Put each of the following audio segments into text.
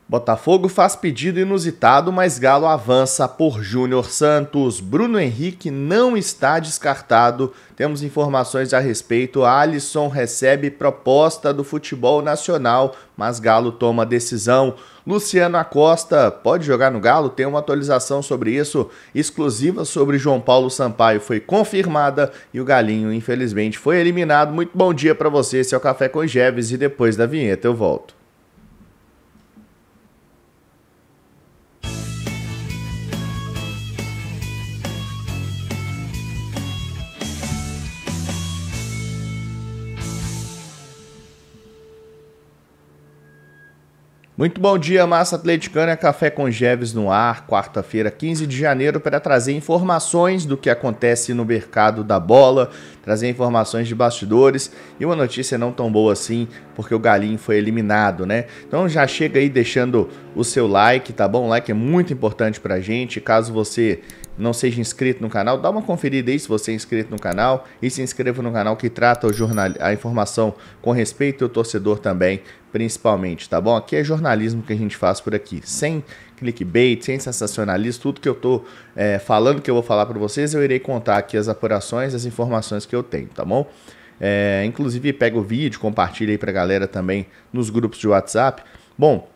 Botafogo faz pedido inusitado, mas Galo avança por Júnior Santos. Bruno Henrique não está descartado. Temos informações a respeito. Alisson recebe proposta do futebol nacional, mas Galo toma decisão. Luciano Acosta pode jogar no Galo? Tem uma atualização sobre isso, exclusiva sobre João Paulo Sampaio, foi confirmada e o Galinho, infelizmente, foi eliminado. Muito bom dia para você, esse é o Café com Geves e depois da vinheta eu volto. Muito bom dia, massa atleticana, Café com Geves no ar, quarta-feira, 15 de janeiro, para trazer informações do que acontece no mercado da bola, trazer informações de bastidores e uma notícia não tão boa assim, porque o Galinho foi eliminado, né? Então já chega aí deixando o seu like, tá bom? O like é muito importante pra gente, caso você não seja inscrito no canal, dá uma conferida aí se você é inscrito no canal e se inscreva no canal que trata a informação com respeito ao torcedor também, principalmente, tá bom? Aqui é jornalismo que a gente faz por aqui, sem clickbait, sem sensacionalismo, tudo que eu tô falando que eu vou falar para vocês, eu irei contar aqui as apurações, as informações que eu tenho, tá bom? Inclusive pega o vídeo, compartilha aí pra galera também nos grupos de WhatsApp. Bom,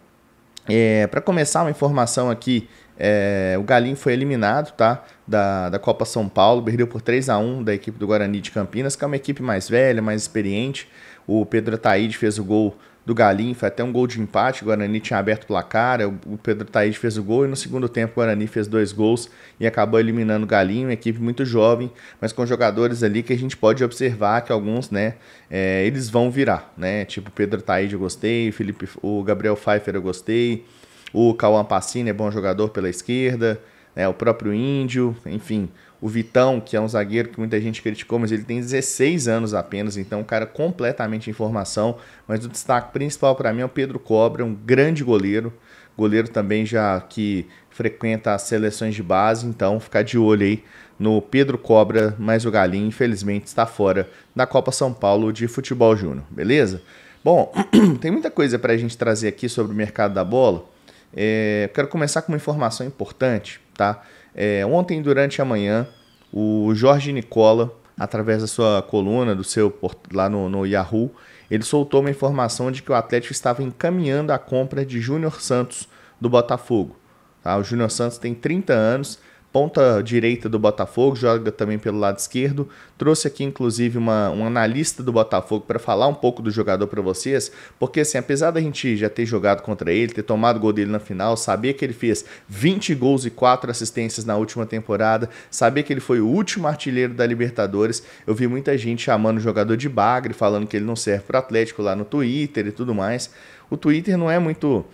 para começar uma informação aqui, o Galinho foi eliminado, tá? Da Copa São Paulo, perdeu por 3-1 da equipe do Guarani de Campinas, que é uma equipe mais velha, mais experiente. O Pedro Ataíde fez o gol do Galinho, foi até um gol de empate, o Guarani tinha aberto o placar, o Pedro Ataíde fez o gol e no segundo tempo o Guarani fez 2 gols e acabou eliminando o Galinho, uma equipe muito jovem, mas com jogadores ali que a gente pode observar que alguns, né, eles vão virar, né? Tipo o Pedro Ataíde eu gostei, o Gabriel Pfeiffer eu gostei, o Cauã Pacini é bom jogador pela esquerda, o próprio Índio, enfim, o Vitão, que é um zagueiro que muita gente criticou, mas ele tem 16 anos apenas, então um cara completamente em formação, mas o destaque principal para mim é o Pedro Cobra, um grande goleiro também já que frequenta as seleções de base, então ficar de olho aí no Pedro Cobra, mas o Galinho infelizmente está fora da Copa São Paulo de Futebol Júnior, beleza? Bom, tem muita coisa para a gente trazer aqui sobre o mercado da bola. Quero começar com uma informação importante, tá? Ontem, durante a manhã, o Jorge Nicola, através da sua coluna, lá no Yahoo, ele soltou uma informação de que o Atlético estava encaminhando a compra de Júnior Santos do Botafogo. Tá? O Júnior Santos tem 30 anos, ponta direita do Botafogo, joga também pelo lado esquerdo. Trouxe aqui, inclusive, um analista do Botafogo para falar um pouco do jogador para vocês, porque, assim, apesar da gente já ter jogado contra ele, ter tomado o gol dele na final, saber que ele fez 20 gols e 4 assistências na última temporada, saber que ele foi o último artilheiro da Libertadores, eu vi muita gente chamando o jogador de bagre, falando que ele não serve para o Atlético lá no Twitter e tudo mais. O Twitter não é muito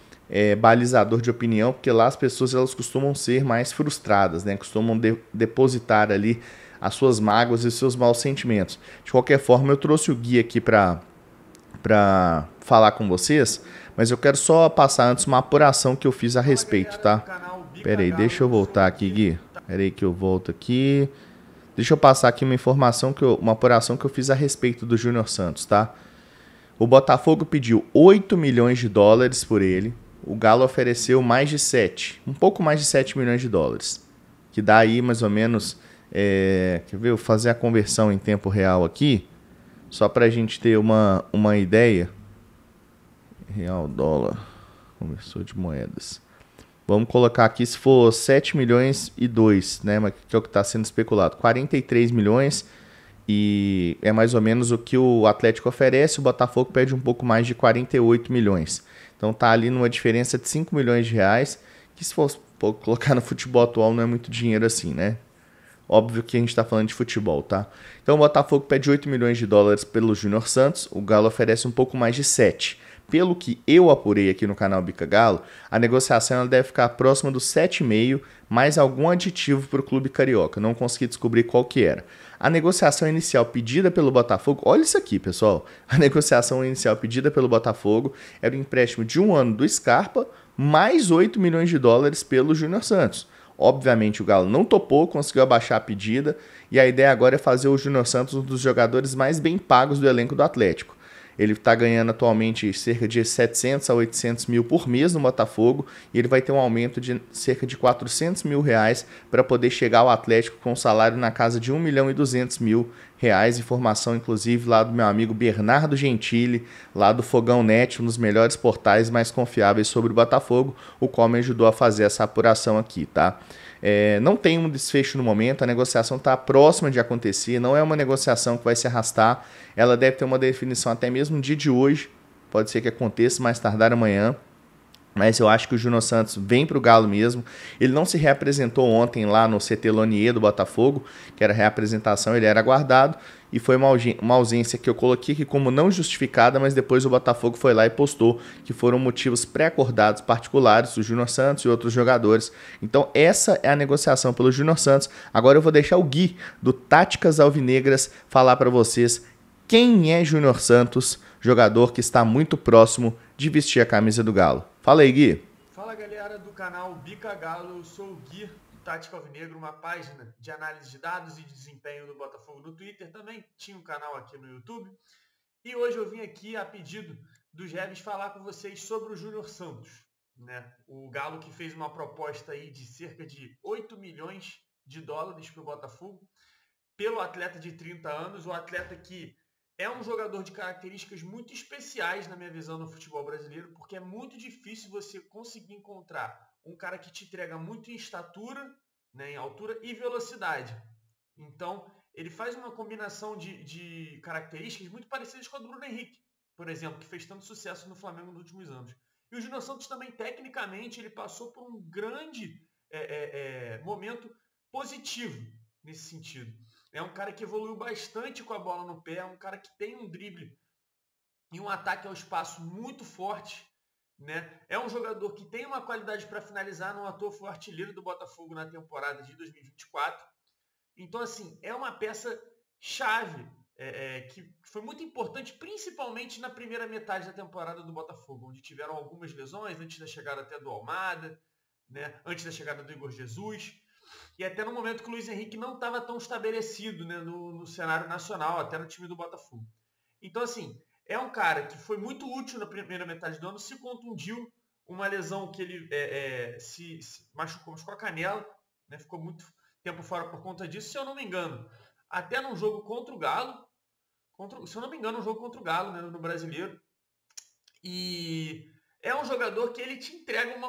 balizador de opinião, porque lá as pessoas elas costumam ser mais frustradas, né? Costumam depositar ali as suas mágoas e os seus maus sentimentos. De qualquer forma, eu trouxe o guia aqui para falar com vocês, mas eu quero só passar antes uma apuração que eu fiz a respeito, tá? Pera aí, deixa eu voltar aqui, Gui. Pera aí que eu volto aqui. Deixa eu passar aqui uma apuração que eu fiz a respeito do Júnior Santos, tá? O Botafogo pediu 8 milhões de dólares por ele. O Galo ofereceu mais de 7, um pouco mais de 7 milhões de dólares, que dá aí mais ou menos, quer ver, eu vou fazer a conversão em tempo real aqui, só para a gente ter uma ideia. Real, dólar, conversor de moedas. Vamos colocar aqui, se for 7 milhões e 2, né, que é o que está sendo especulado, 43 milhões e é mais ou menos o que o Atlético oferece, o Botafogo pede um pouco mais de 48 milhões. Então tá ali numa diferença de 5 milhões de reais, que se for colocar no futebol atual não é muito dinheiro assim, né? Óbvio que a gente tá falando de futebol, tá? Então o Botafogo pede 8 milhões de dólares pelo Júnior Santos, o Galo oferece um pouco mais de 7. Pelo que eu apurei aqui no canal Bica Galo, a negociação ela deve ficar próxima dos 7,5, mais algum aditivo para o clube carioca. Não consegui descobrir qual que era. A negociação inicial pedida pelo Botafogo, olha isso aqui, pessoal. A negociação inicial pedida pelo Botafogo era o empréstimo de 1 ano do Scarpa, mais 8 milhões de dólares pelo Júnior Santos. Obviamente o Galo não topou, conseguiu abaixar a pedida, e a ideia agora é fazer o Júnior Santos um dos jogadores mais bem pagos do elenco do Atlético. Ele está ganhando atualmente cerca de 700 a 800 mil por mês no Botafogo e ele vai ter um aumento de cerca de 400 mil reais para poder chegar ao Atlético com um salário na casa de 1 milhão e 200 mil reais. Informação, inclusive, lá do meu amigo Bernardo Gentili, lá do Fogão Net, um dos melhores portais mais confiáveis sobre o Botafogo, o qual me ajudou a fazer essa apuração aqui, tá? Não tem um desfecho no momento, a negociação está próxima de acontecer, não é uma negociação que vai se arrastar, ela deve ter uma definição até mesmo no dia de hoje, pode ser que aconteça mais tardar amanhã, mas eu acho que o Júnior Santos vem para o Galo mesmo. Ele não se reapresentou ontem lá no CT Lonier do Botafogo, que era a reapresentação, ele era aguardado, e foi uma ausência que eu coloquei aqui como não justificada, mas depois o Botafogo foi lá e postou que foram motivos pré-acordados particulares do Júnior Santos e outros jogadores. Então essa é a negociação pelo Júnior Santos. Agora eu vou deixar o Gui, do Táticas Alvinegras, falar para vocês quem é Júnior Santos, jogador que está muito próximo de vestir a camisa do Galo. Fala aí, Gui. Fala, galera do canal Bica Galo, eu sou o Gui do Tática Alvinegro, uma página de análise de dados e desempenho do Botafogo no Twitter, também tinha um canal aqui no YouTube, e hoje eu vim aqui a pedido do Jeves falar com vocês sobre o Júnior Santos, né? O Galo que fez uma proposta aí de cerca de 8 milhões de dólares para o Botafogo, pelo atleta de 30 anos, o atleta que é um jogador de características muito especiais, na minha visão, no futebol brasileiro, porque é muito difícil você conseguir encontrar um cara que te entrega muito em estatura, né, em altura e velocidade. Então, ele faz uma combinação de características muito parecidas com a do Bruno Henrique, por exemplo, que fez tanto sucesso no Flamengo nos últimos anos. E o Júnior Santos também, tecnicamente, ele passou por um grande momento positivo nesse sentido. É um cara que evoluiu bastante com a bola no pé, é um cara que tem um drible e um ataque ao espaço muito forte, né? É um jogador que tem uma qualidade para finalizar, não à toa foi o artilheiro do Botafogo na temporada de 2024. Então, assim, é uma peça chave que foi muito importante, principalmente na primeira metade da temporada do Botafogo, onde tiveram algumas lesões, antes da chegada até do Almada, né? Antes da chegada do Igor Jesus. E até no momento que o Luiz Henrique não estava tão estabelecido, né, no cenário nacional, até no time do Botafogo. Então, assim, é um cara que foi muito útil na primeira metade do ano, se contundiu, uma lesão que ele se machucou a canela, né, ficou muito tempo fora por conta disso, se eu não me engano. Até num jogo contra o Galo, se eu não me engano, um jogo contra o Galo, né, no Brasileiro. E é um jogador que ele te entrega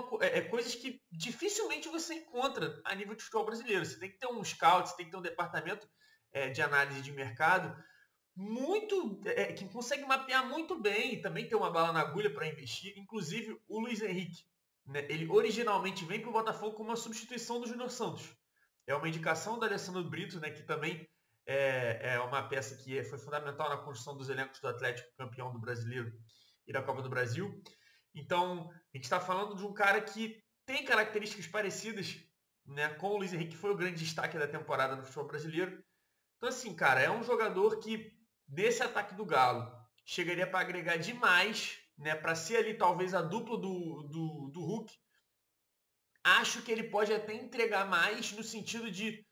coisas que dificilmente você encontra a nível de futebol brasileiro. Você tem que ter um scout, você tem que ter um departamento de análise de mercado muito que consegue mapear muito bem e também ter uma bala na agulha para investir. Inclusive o Luiz Henrique, né, ele originalmente vem para o Botafogo como uma substituição do Júnior Santos. É uma indicação do Alessandro Brito, né, que também é uma peça que foi fundamental na construção dos elencos do Atlético, campeão do Brasileiro e da Copa do Brasil. Então, a gente está falando de um cara que tem características parecidas, né, com o Luiz Henrique, que foi o grande destaque da temporada no futebol brasileiro. Então, assim, cara, é um jogador que, nesse ataque do Galo, chegaria para agregar demais, né, para ser ali talvez a dupla do Hulk. Acho que ele pode até entregar mais no sentido de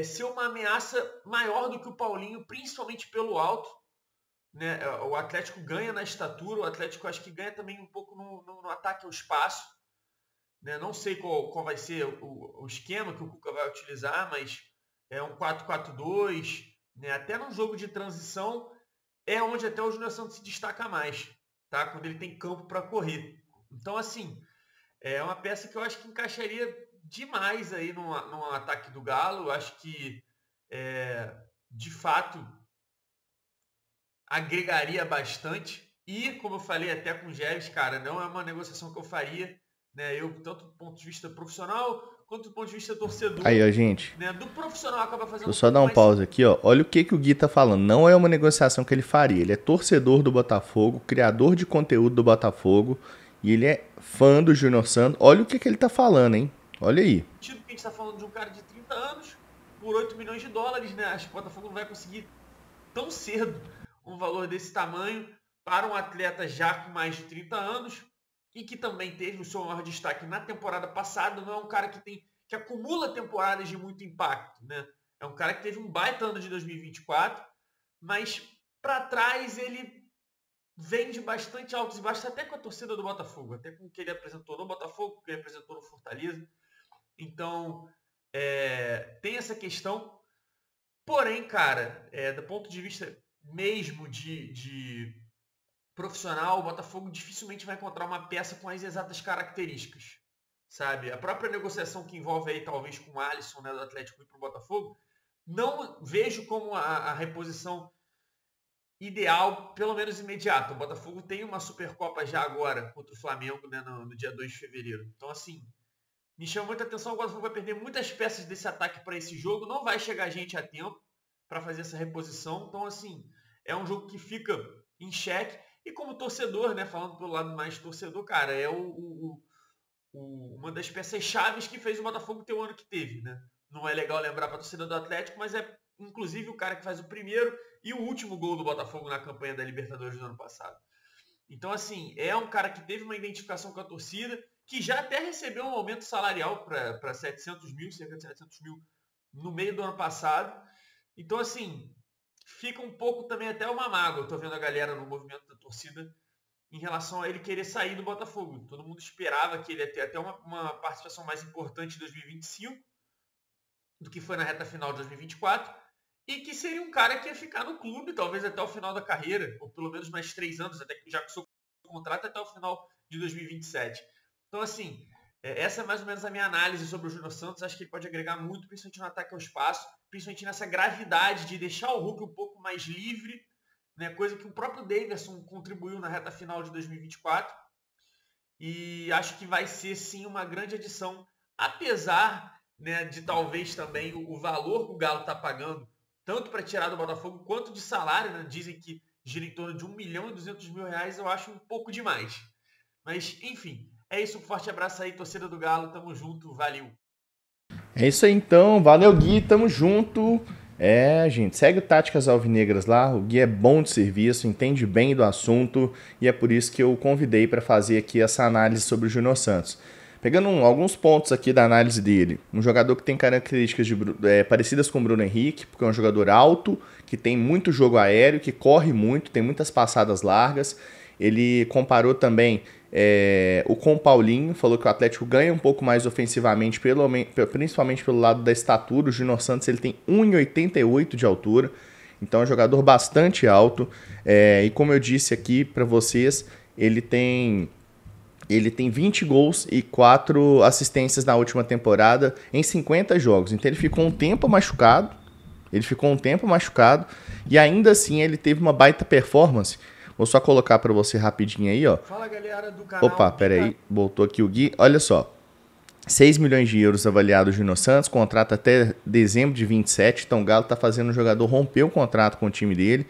ser uma ameaça maior do que o Paulinho, principalmente pelo alto. Né? O Atlético ganha na estatura, o Atlético acho que ganha também um pouco no ataque ao espaço. Né? Não sei qual vai ser o esquema que o Cuca vai utilizar, mas é um 4-4-2. Né? Até num jogo de transição é onde até o Júnior Santos se destaca mais, tá? Quando ele tem campo para correr. Então, assim, é uma peça que eu acho que encaixaria demais aí no ataque do Galo. Eu acho que, de fato, agregaria bastante. E, como eu falei até com o Jeves, cara, não é uma negociação que eu faria, né? Eu, tanto do ponto de vista profissional, quanto do ponto de vista torcedor. Aí, ó, gente. Né? Do profissional acaba fazendo Deixa eu só dar um pause aqui, ó. Olha o que o Gui tá falando. Não é uma negociação que ele faria. Ele é torcedor do Botafogo, criador de conteúdo do Botafogo. E ele é fã do Júnior Santos. Olha o que ele tá falando, hein? Olha aí. A gente tá falando de um cara de 30 anos por 8 milhões de dólares, né? Acho que o Botafogo não vai conseguir tão cedo um valor desse tamanho para um atleta já com mais de 30 anos e que também teve o seu maior destaque na temporada passada. Não é um cara que acumula temporadas de muito impacto, né? É um cara que teve um baita ano de 2024, mas para trás ele vem de bastante altos e baixos, até com a torcida do Botafogo, até com o que ele apresentou no Botafogo, o que ele apresentou no Fortaleza. Então, tem essa questão. Porém, cara, do ponto de vista mesmo de profissional, o Botafogo dificilmente vai encontrar uma peça com as exatas características, sabe? A própria negociação que envolve aí, talvez, com o Alisson, né, do Atlético ir para o Botafogo, não vejo como a reposição ideal, pelo menos imediata. O Botafogo tem uma Supercopa já agora contra o Flamengo, né, no dia 2 de fevereiro. Então, assim, me chama muita atenção. O Botafogo vai perder muitas peças desse ataque para esse jogo. Não vai chegar gente a tempo para fazer essa reposição. Então, assim, é um jogo que fica em xeque. E como torcedor, né, falando pelo lado mais torcedor, cara, é uma das peças chaves que fez o Botafogo ter o ano que teve, né? Não é legal lembrar para a torcida do Atlético, mas é inclusive o cara que faz o primeiro e o último gol do Botafogo na campanha da Libertadores do ano passado. Então, assim, é um cara que teve uma identificação com a torcida, que já até recebeu um aumento salarial para 700 mil, cerca de 700 mil no meio do ano passado. Então, assim, fica um pouco também até uma mágoa. Eu tô vendo a galera no movimento da torcida em relação a ele querer sair do Botafogo. Todo mundo esperava que ele ia ter até uma participação mais importante em 2025 do que foi na reta final de 2024 e que seria um cara que ia ficar no clube talvez até o final da carreira, ou pelo menos mais 3 anos, até que já com o seu contrato até o final de 2027. Então, assim, essa é mais ou menos a minha análise sobre o Júnior Santos. Acho que ele pode agregar muito, principalmente no ataque ao espaço, principalmente nessa gravidade de deixar o Hulk um pouco mais livre, né? Coisa que o próprio Daverson contribuiu na reta final de 2024. E acho que vai ser, sim, uma grande adição, apesar, né, de talvez também o valor que o Galo está pagando, tanto para tirar do Botafogo quanto de salário, né? Dizem que gira em torno de R$1.200.000, eu acho um pouco demais. Mas, enfim, é isso. Um forte abraço aí, torcida do Galo. Tamo junto, valeu. É isso aí então, valeu Gui, tamo junto. Gente, segue o Táticas Alvinegras lá, o Gui é bom de serviço, entende bem do assunto e é por isso que eu convidei para fazer aqui essa análise sobre o Júnior Santos. Pegando alguns pontos aqui da análise dele, um jogador que tem características parecidas com o Bruno Henrique, porque é um jogador alto, que tem muito jogo aéreo, que corre muito, tem muitas passadas largas. Ele comparou também com o Paulinho, falou que o Atlético ganha um pouco mais ofensivamente, principalmente pelo lado da estatura. O Júnior Santos ele tem 1,88 de altura, então é um jogador bastante alto. E como eu disse aqui para vocês, ele tem 20 gols e 4 assistências na última temporada em 50 jogos. Então ele ficou um tempo machucado, e ainda assim ele teve uma baita performance. Vou só colocar para você rapidinho aí, ó. Fala, galera do canal. Opa, pera aí, voltou aqui o Gui. Olha só, 6 milhões de euros avaliado o Júnior Santos, contrato até dezembro de 27, então o Galo tá fazendo o jogador romper o contrato com o time dele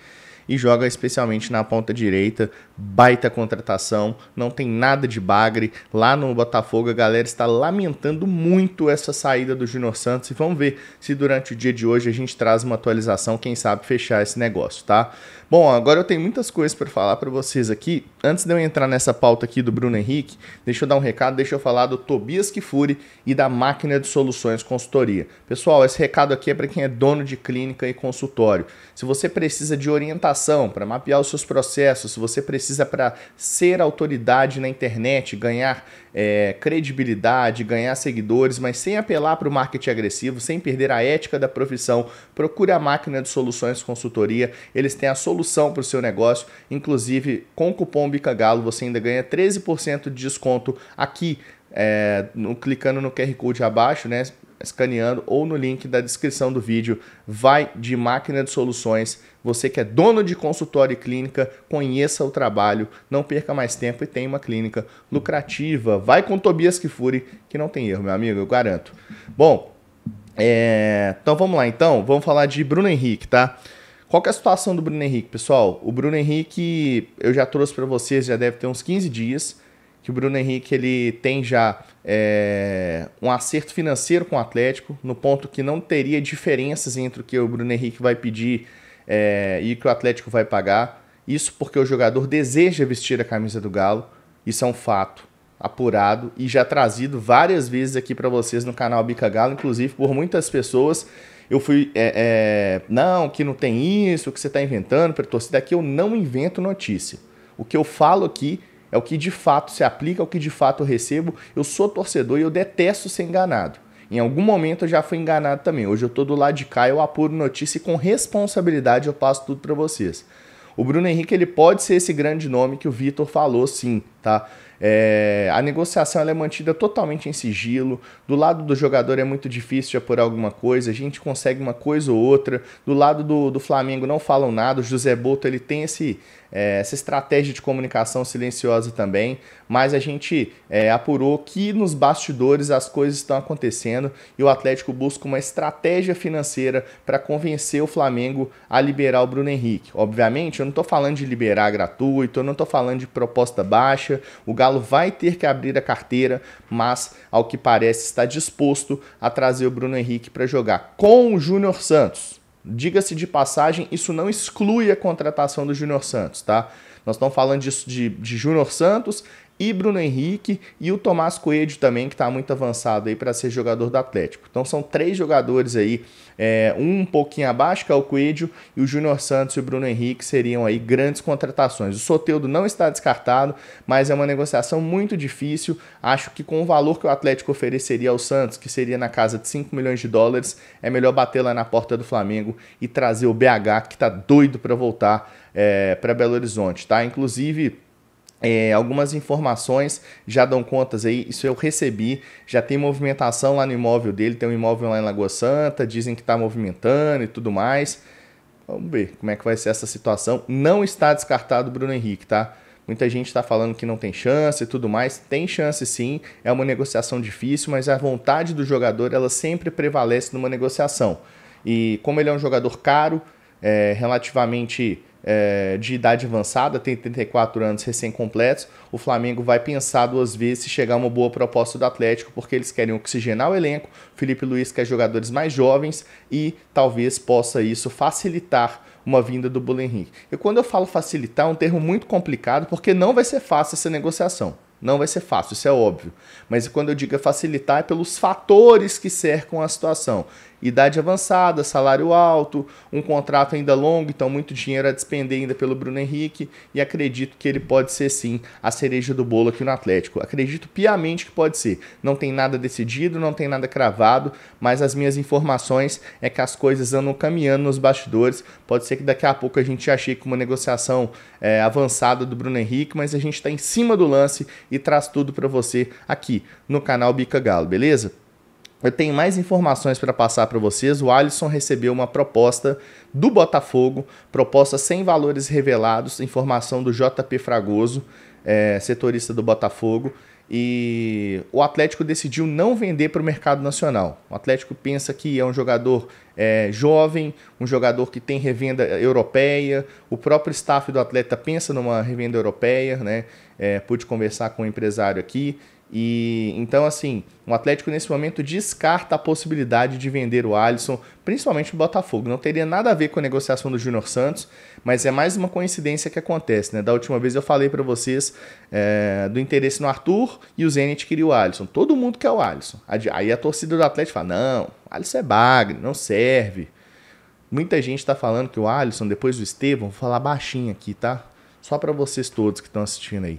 e joga especialmente na ponta direita, baita contratação, não tem nada de bagre. Lá no Botafogo a galera está lamentando muito essa saída do Júnior Santos e vamos ver se durante o dia de hoje a gente traz uma atualização, quem sabe fechar esse negócio, tá? Bom, agora eu tenho muitas coisas para falar para vocês aqui. Antes de eu entrar nessa pauta aqui do Bruno Henrique, deixa eu dar um recado, deixa eu falar do Tobias Kifuri e da Máquina de Soluções Consultoria. Pessoal, esse recado aqui é para quem é dono de clínica e consultório. Se você precisa de orientação para mapear os seus processos, se você precisa para ser autoridade na internet, ganhar credibilidade, ganhar seguidores, mas sem apelar para o marketing agressivo, sem perder a ética da profissão, procure a Máquina de Soluções Consultoria. Eles têm a solução para o seu negócio. Inclusive, com o cupom BICAGALO, você ainda ganha 13% de desconto aqui, clicando no QR Code abaixo, né? Escaneando, ou no link da descrição do vídeo. Vai de Máquina de Soluções. Você que é dono de consultório e clínica, conheça o trabalho, não perca mais tempo e tenha uma clínica lucrativa. Vai com Tobias Kifuri, que não tem erro, meu amigo, eu garanto. Bom, então vamos lá então, vamos falar de Bruno Henrique, tá? Qual que é a situação do Bruno Henrique, pessoal? O Bruno Henrique, eu já trouxe para vocês, já deve ter uns 15 dias, que o Bruno Henrique ele tem já um acerto financeiro com o Atlético, no ponto que não teria diferenças entre o que o Bruno Henrique vai pedir e o que o Atlético vai pagar. Isso porque o jogador deseja vestir a camisa do Galo. Isso é um fato apurado e já trazido várias vezes aqui para vocês no canal Bica Galo, inclusive por muitas pessoas. Eu fui, não, que não tem isso, que você está inventando para torcida. Aqui eu não invento notícia. O que eu falo aqui é o que de fato se aplica, é o que de fato eu recebo. Eu sou torcedor e eu detesto ser enganado. Em algum momento eu já fui enganado também. Hoje eu tô do lado de cá, eu apuro notícia e com responsabilidade eu passo tudo para vocês. O Bruno Henrique ele pode ser esse grande nome que o Vitor falou, sim, tá? A negociação ela é mantida totalmente em sigilo. Do lado do jogador é muito difícil de apurar alguma coisa. A gente consegue uma coisa ou outra. Do lado do Flamengo não falam nada. O José Boto ele tem essa estratégia de comunicação silenciosa também. Mas a gente apurou que nos bastidores as coisas estão acontecendo e o Atlético busca uma estratégia financeira para convencer o Flamengo a liberar o Bruno Henrique. Obviamente, eu não estou falando de liberar gratuito, eu não estou falando de proposta baixa. O Galo vai ter que abrir a carteira, mas, ao que parece, está disposto a trazer o Bruno Henrique para jogar com o Júnior Santos. Diga-se de passagem, isso não exclui a contratação do Júnior Santos, tá? Nós estamos falando de Júnior Santos e Bruno Henrique e o Tomás Coelho também, que está muito avançado aí para ser jogador do Atlético. Então são 3 jogadores aí, um pouquinho abaixo, que é o Coelho, e o Júnior Santos e o Bruno Henrique seriam aí grandes contratações. O Soteldo não está descartado, mas é uma negociação muito difícil. Acho que com o valor que o Atlético ofereceria ao Santos, que seria na casa de 5 milhões de dólares, é melhor bater lá na porta do Flamengo e trazer o BH, que está doido para voltar para Belo Horizonte, tá? Inclusive, algumas informações já dão contas aí, isso eu recebi, já tem movimentação lá no imóvel dele, tem um imóvel lá em Lagoa Santa, dizem que está movimentando e tudo mais. Vamos ver como é que vai ser essa situação. Não está descartado o Bruno Henrique, tá? Muita gente está falando que não tem chance e tudo mais. Tem chance sim, é uma negociação difícil, mas a vontade do jogador ela sempre prevalece numa negociação. E como ele é um jogador caro, relativamente de idade avançada, tem 34 anos recém-completos, o Flamengo vai pensar 2 vezes se chegar uma boa proposta do Atlético, porque eles querem oxigenar o elenco. Felipe Luiz quer jogadores mais jovens e talvez possa isso facilitar uma vinda do Bruno Henrique. E quando eu falo facilitar, é um termo muito complicado, porque não vai ser fácil essa negociação. Não vai ser fácil, isso é óbvio. Mas quando eu digo facilitar, é pelos fatores que cercam a situação. Idade avançada, salário alto, um contrato ainda longo, então muito dinheiro a despender ainda pelo Bruno Henrique. E acredito que ele pode ser, sim, a cereja do bolo aqui no Atlético. Acredito piamente que pode ser. Não tem nada decidido, não tem nada cravado, mas as minhas informações é que as coisas andam caminhando nos bastidores. Pode ser que daqui a pouco a gente já chegue com uma negociação avançada do Bruno Henrique, mas a gente está em cima do lance e traz tudo para você aqui no canal Bica Galo, beleza? Eu tenho mais informações para passar para vocês. O Alisson recebeu uma proposta do Botafogo, proposta sem valores revelados, informação do JP Fragoso, setorista do Botafogo, e o Atlético decidiu não vender para o mercado nacional. O Atlético pensa que é um jogador jovem, um jogador que tem revenda europeia, o próprio staff do atleta pensa numa revenda europeia, né? Pude conversar com um empresário aqui. E então, assim, o Atlético nesse momento descarta a possibilidade de vender o Alisson, principalmente o Botafogo. Não teria nada a ver com a negociação do Júnior Santos, mas é mais uma coincidência que acontece, né? Da última vez eu falei para vocês do interesse no Arthur e o Zenit queria o Alisson. Todo mundo quer o Alisson. Aí a torcida do Atlético fala, não, o Alisson é bagre, não serve. Muita gente está falando que o Alisson, depois do Estevão, vou falar baixinho aqui, tá? Só para vocês todos que estão assistindo aí.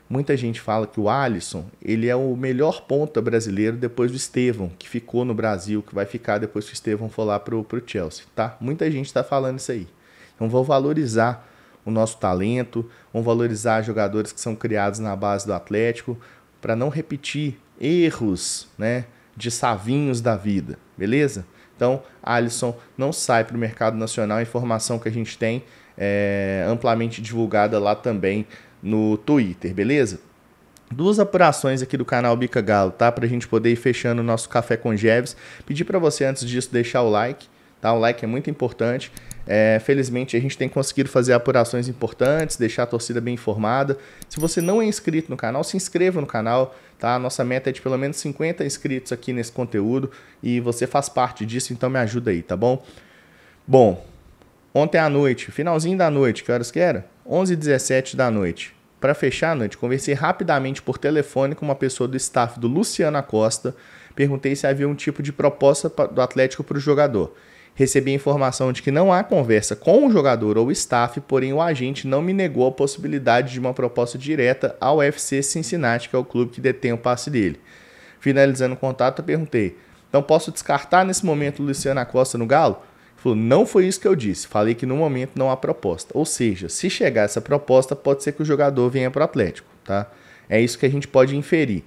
Muita gente fala que o Alisson, ele é o melhor ponta brasileiro depois do Estevão, que ficou no Brasil, que vai ficar depois que o Estevão for lá pro Chelsea, tá? Muita gente está falando isso aí. Então vou valorizar o nosso talento, vamos valorizar jogadores que são criados na base do Atlético, para não repetir erros, né, de savinhos da vida, beleza? Então, Alisson não sai para o mercado nacional, a informação que a gente tem é amplamente divulgada lá também no Twitter, beleza? 2 apurações aqui do canal Bica Galo, tá? Pra gente poder ir fechando o nosso Café com Jeves. Pedir pra você, antes disso, deixar o like, tá? O like é muito importante. Felizmente, a gente tem conseguido fazer apurações importantes, deixar a torcida bem informada. Se você não é inscrito no canal, se inscreva no canal, tá? A nossa meta é de pelo menos 50 inscritos aqui nesse conteúdo e você faz parte disso, então me ajuda aí, tá bom? Bom, ontem à noite, finalzinho da noite, que horas que era? 11h17 da noite. Para fechar a noite, conversei rapidamente por telefone com uma pessoa do staff do Luciano Acosta. Perguntei se havia um tipo de proposta do Atlético para o jogador. Recebi a informação de que não há conversa com o jogador ou staff, porém o agente não me negou a possibilidade de uma proposta direta ao FC Cincinnati, que é o clube que detém o passe dele. Finalizando o contato, eu perguntei: então posso descartar nesse momento o Luciano Acosta no Galo? Ele falou: não foi isso que eu disse, falei que no momento não há proposta. Ou seja, se chegar essa proposta, pode ser que o jogador venha para o Atlético, tá? É isso que a gente pode inferir.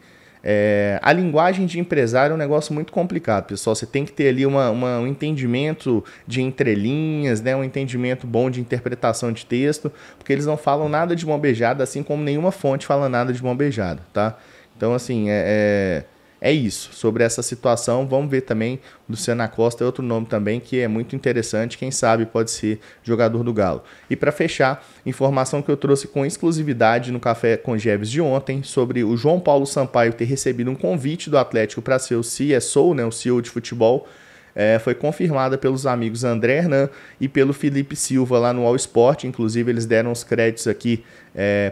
A linguagem de empresário é um negócio muito complicado, pessoal. Você tem que ter ali um entendimento de entrelinhas, né? Um entendimento bom de interpretação de texto, porque eles não falam nada de mão beijada, assim como nenhuma fonte fala nada de mão beijada, tá? Então, assim, é isso. Sobre essa situação, vamos ver também o Luciano Acosta, é outro nome também que é muito interessante, quem sabe pode ser jogador do Galo. E para fechar, informação que eu trouxe com exclusividade no Café com Jeves de ontem, sobre o João Paulo Sampaio ter recebido um convite do Atlético para ser o CSO, né, o CEO de futebol, foi confirmada pelos amigos André Hernan e pelo Felipe Silva lá no All Sport. Inclusive eles deram os créditos aqui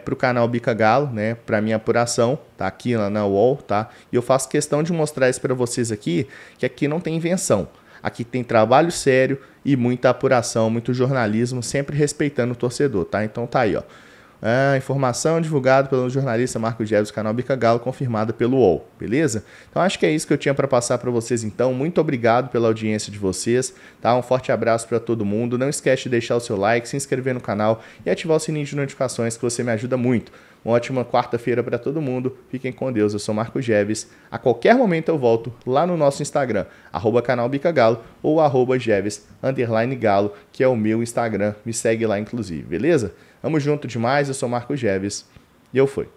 para o canal Bica Galo, né, para minha apuração, tá aqui lá na UOL, tá? E eu faço questão de mostrar isso para vocês aqui, que aqui não tem invenção. Aqui tem trabalho sério e muita apuração, muito jornalismo, sempre respeitando o torcedor, tá? Então tá aí, ó. Informação divulgada pelo jornalista Marco Jeves do canal Bica Galo, confirmada pelo UOL, beleza? Então acho que é isso que eu tinha para passar para vocês então. Muito obrigado pela audiência de vocês, tá? Um forte abraço para todo mundo. Não esquece de deixar o seu like, se inscrever no canal e ativar o sininho de notificações, que você me ajuda muito. Uma ótima quarta-feira para todo mundo. Fiquem com Deus. Eu sou Marco Jeves. A qualquer momento eu volto lá no nosso Instagram, @canal Bica Galo ou @Jeves_Galo, que é o meu Instagram. Me segue lá, inclusive, beleza? Tamo junto demais. Eu sou Marco Jeves e eu fui.